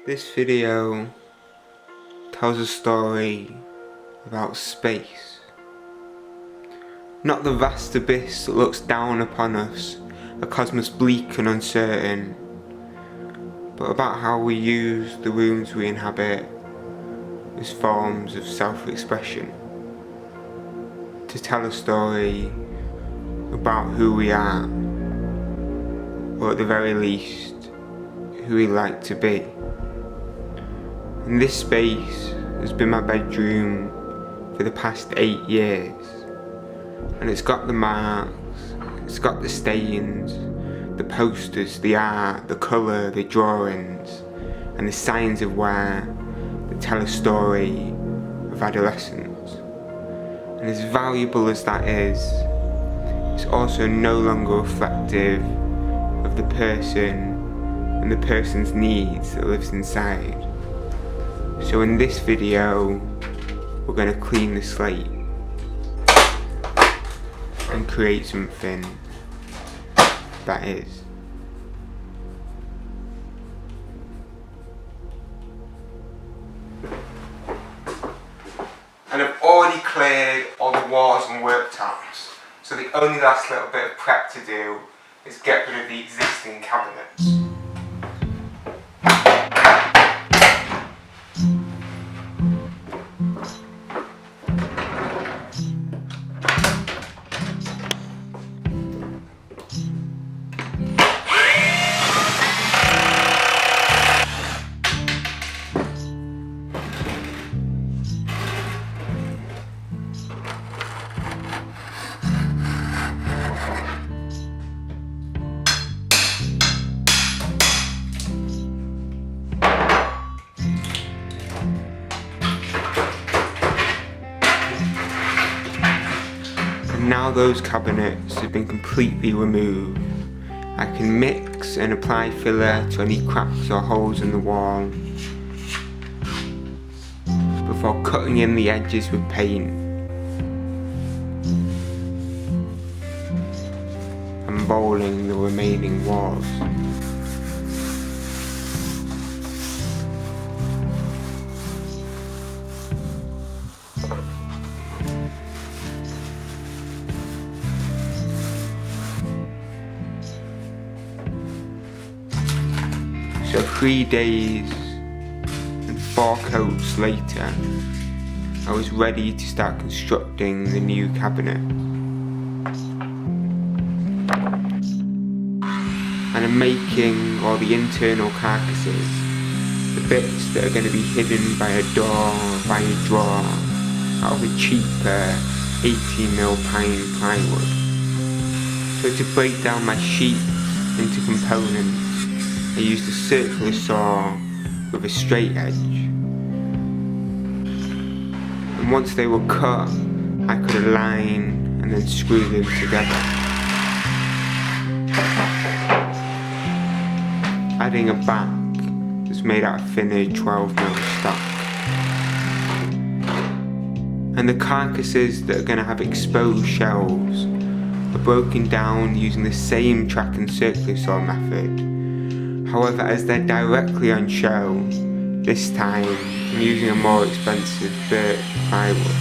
This video tells a story about space. Not the vast abyss that looks down upon us, a cosmos bleak and uncertain, but about how we use the rooms we inhabit as forms of self-expression, to tell a story about who we are, or at the very least, who we like to be. And this space has been my bedroom for the past 8 years, and it's got the marks, it's got the stains, the posters, the art, the colour, the drawings, and the signs of wear that tell a story of adolescence. And as valuable as that is, it's also no longer reflective of the person and the person's needs that lives inside. So in this video, we're going to clean the slate and create something that is. And I've already cleared all the walls and worktops, so the only last little bit of prep to do is get rid of the existing cabinets. Now those cabinets have been completely removed, I can mix and apply filler to any cracks or holes in the wall before cutting in the edges with paint and bowling the remaining walls. So 3 days and 4 coats later, I was ready to start constructing the new cabinet. And I'm making all the internal carcasses, the bits that are going to be hidden by a door or by a drawer, out of a cheaper 18mm pine plywood. So to break down my sheets into components, I used a circular saw with a straight edge, and once they were cut, I could align and then screw them together, adding a back that's made out of thinner 12mm stock. And the carcasses that are going to have exposed shelves are broken down using the same track and circular saw method. However, as they're directly on show, this time I'm using a more expensive Birch Plywood.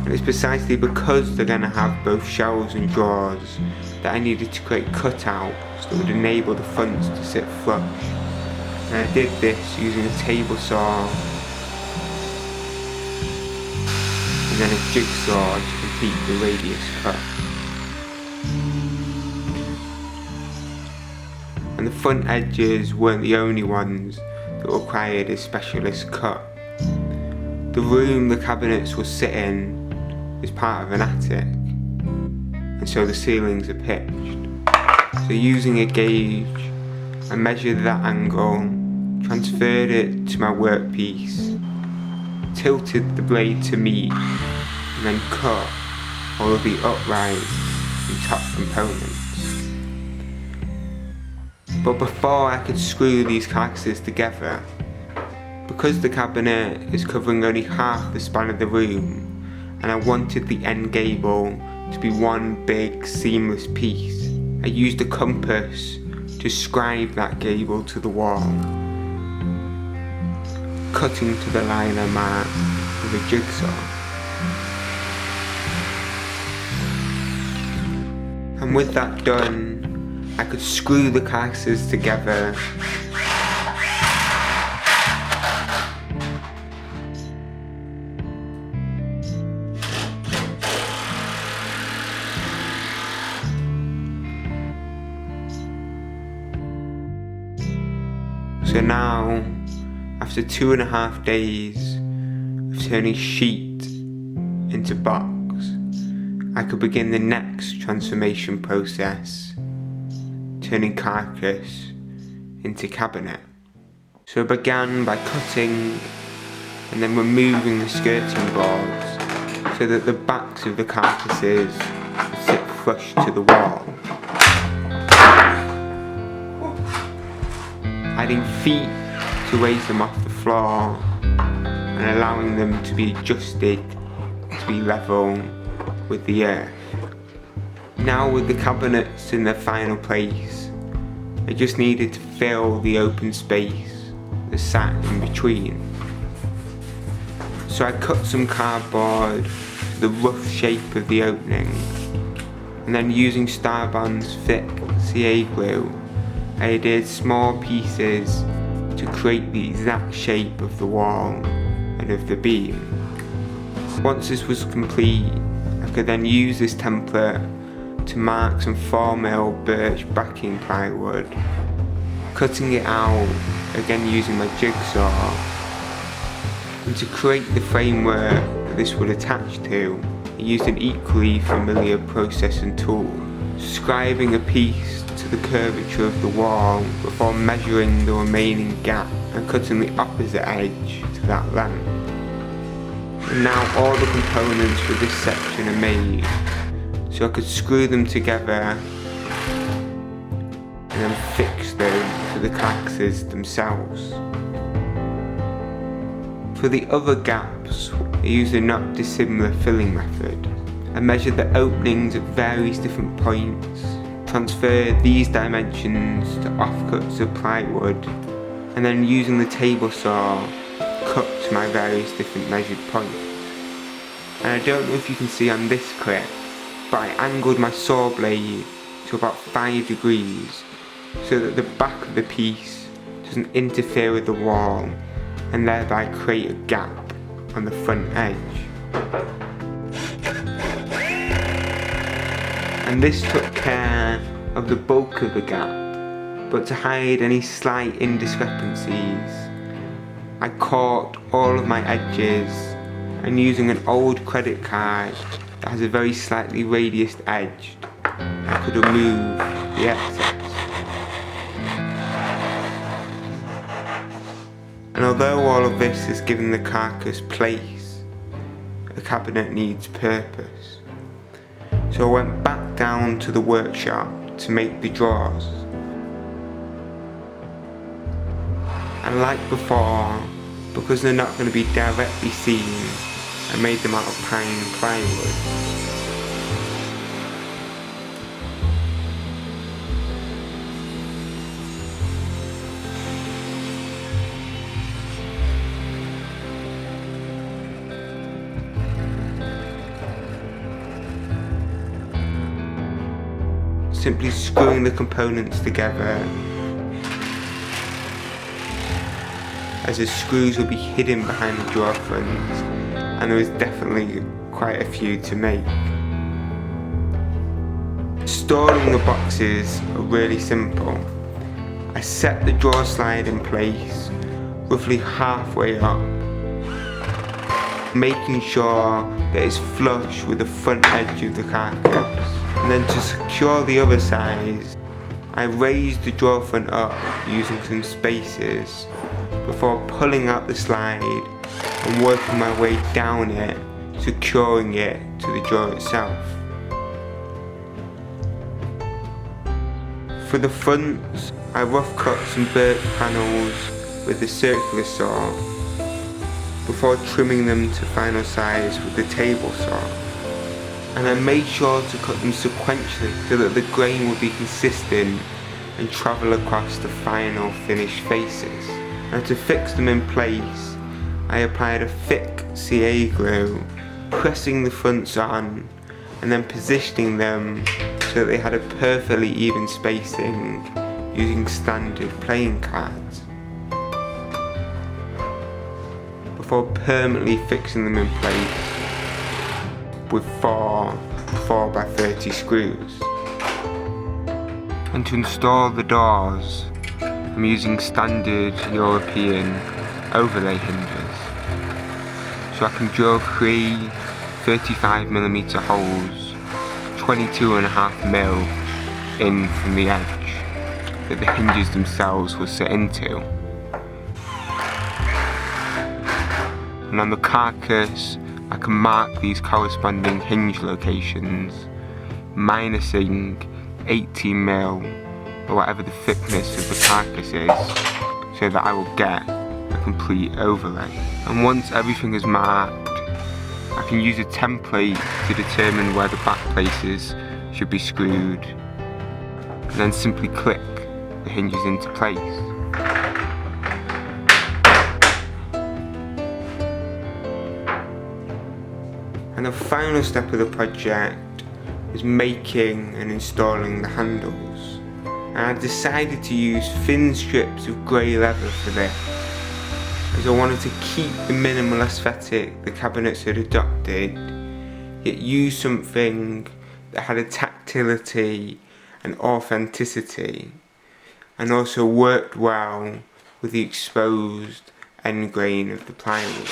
And it's precisely because they're going to have both shelves and drawers that I needed to create cutouts that would enable the fronts to sit flush. And I did this using a table saw and then a jigsaw to complete the radius cut. And the front edges weren't the only ones that required a specialist cut. The room the cabinets will sit in is part of an attic, and so the ceilings are pitched. So using a gauge, I measured that angle, transferred it to my workpiece, tilted the blade to meet, and then cut all of the uprights and top components. But before I could screw these carcasses together, because the cabinet is covering only half the span of the room, and I wanted the end gable to be one big seamless piece. I used a compass to scribe that gable to the wall, cutting to the line I marked with a jigsaw. And with that done, I could screw the carcasses together So now, after 2.5 days of turning sheet into box, I could begin the next transformation process, turning carcass into cabinet. So I began by cutting and then removing the skirting boards so that the backs of the carcasses would sit flush to the wall. Adding feet to raise them off the floor and allowing them to be adjusted to be level with the earth. Now with the cabinets in their final place, I just needed to fill the open space that sat in between. So I cut some cardboard to the rough shape of the opening, and then using Starbond's thick CA glue, I adhered small pieces to create the exact shape of the wall and of the beam. Once this was complete, I could then use this template to mark some 4mm birch backing plywood, cutting it out, again using my jigsaw, and to create the framework that this would attach to, I used an equally familiar process and tool, scribing a piece to the curvature of the wall before measuring the remaining gap and cutting the opposite edge to that length. And now all the components for this section are made, so I could screw them together and then fix them to the carcasses themselves. For the other gaps, I used a not dissimilar filling method. I measured the openings at various different points, transferred these dimensions to offcuts of plywood, and then using the table saw, cut to my various different measured points. And I don't know if you can see on this clip, but I angled my saw blade to about 5 degrees so that the back of the piece doesn't interfere with the wall and thereby create a gap on the front edge. And this took care of the bulk of the gap, but to hide any slight indiscrepancies, I corked all of my edges, and using an old credit card that has a very slightly radiused edge, I could remove the excess. And although all of this has given the carcass place, a cabinet needs purpose. So I went back down to the workshop to make the drawers. And like before, because they're not going to be directly seen, I made them out of pine plywood. Simply screwing the components together, as the screws will be hidden behind the drawer fronts, and there was definitely quite a few to make. Storing the boxes are really simple. I set the drawer slide in place roughly halfway up, making sure that it's flush with the front edge of the carcass. And then to secure the other side, I raised the drawer front up using some spacers before pulling out the slide and working my way down it, securing it to the drawer itself. For the fronts, I rough cut some birch panels with the circular saw before trimming them to final size with the table saw. and I made sure to cut them sequentially so that the grain would be consistent and travel across the final finished faces. And to fix them in place, I applied a thick CA glue, pressing the fronts on and then positioning them so that they had a perfectly even spacing using standard playing cards, before permanently fixing them in place with four 4x30 screws. And to install the doors, I'm using standard European overlay hinges. So I can drill 3 35mm holes, 22.5mm in from the edge that the hinges themselves will sit into. And on the carcass, I can mark these corresponding hinge locations, minusing 18mm or whatever the thickness of the carcass is, so that I will get a complete overlay. And once everything is marked, I can use a template to determine where the back places should be screwed, and then simply click the hinges into place. And the final step of the project is making and installing the handles. And I decided to use thin strips of grey leather for this, as I wanted to keep the minimal aesthetic the cabinets had adopted, yet use something that had a tactility and authenticity, and also worked well with the exposed end grain of the plywood.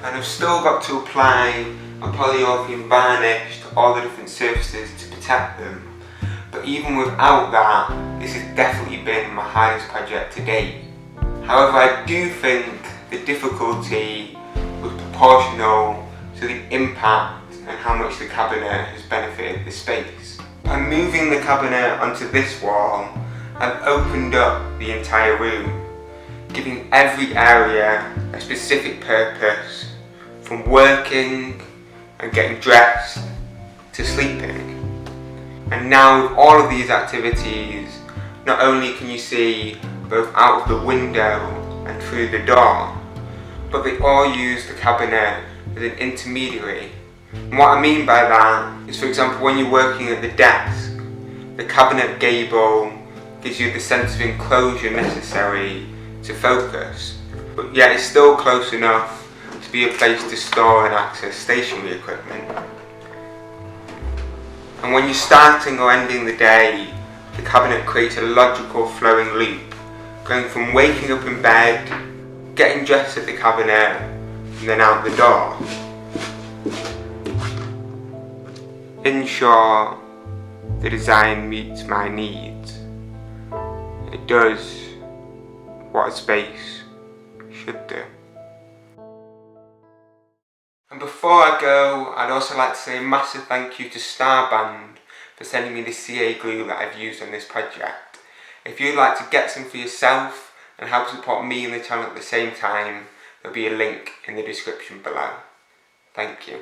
And I've still got to apply a polyurethane varnish to all the different surfaces to protect them. But even without that, this has definitely been my hardest project to date. However, I do think the difficulty was proportional to the impact and how much the cabinet has benefited the space. By moving the cabinet onto this wall, I've opened up the entire room, giving every area a specific purpose, from working and getting dressed to sleeping. And now with all of these activities, not only can you see both out of the window and through the door, but they all use the cabinet as an intermediary. And what I mean by that is, for example, when you're working at the desk, the cabinet gable gives you the sense of enclosure necessary to focus, but yet it's still close enough to be a place to store and access stationery equipment. And when you're starting or ending the day, the cabinet creates a logical flowing loop, going from waking up in bed, getting dressed at the cabinet, and then out the door. In short, the design meets my needs. It does what a space should do. And before I go, I'd also like to say a massive thank you to Starband for sending me the CA glue that I've used on this project. If you'd like to get some for yourself and help support me and the channel at the same time, there'll be a link in the description below. Thank you.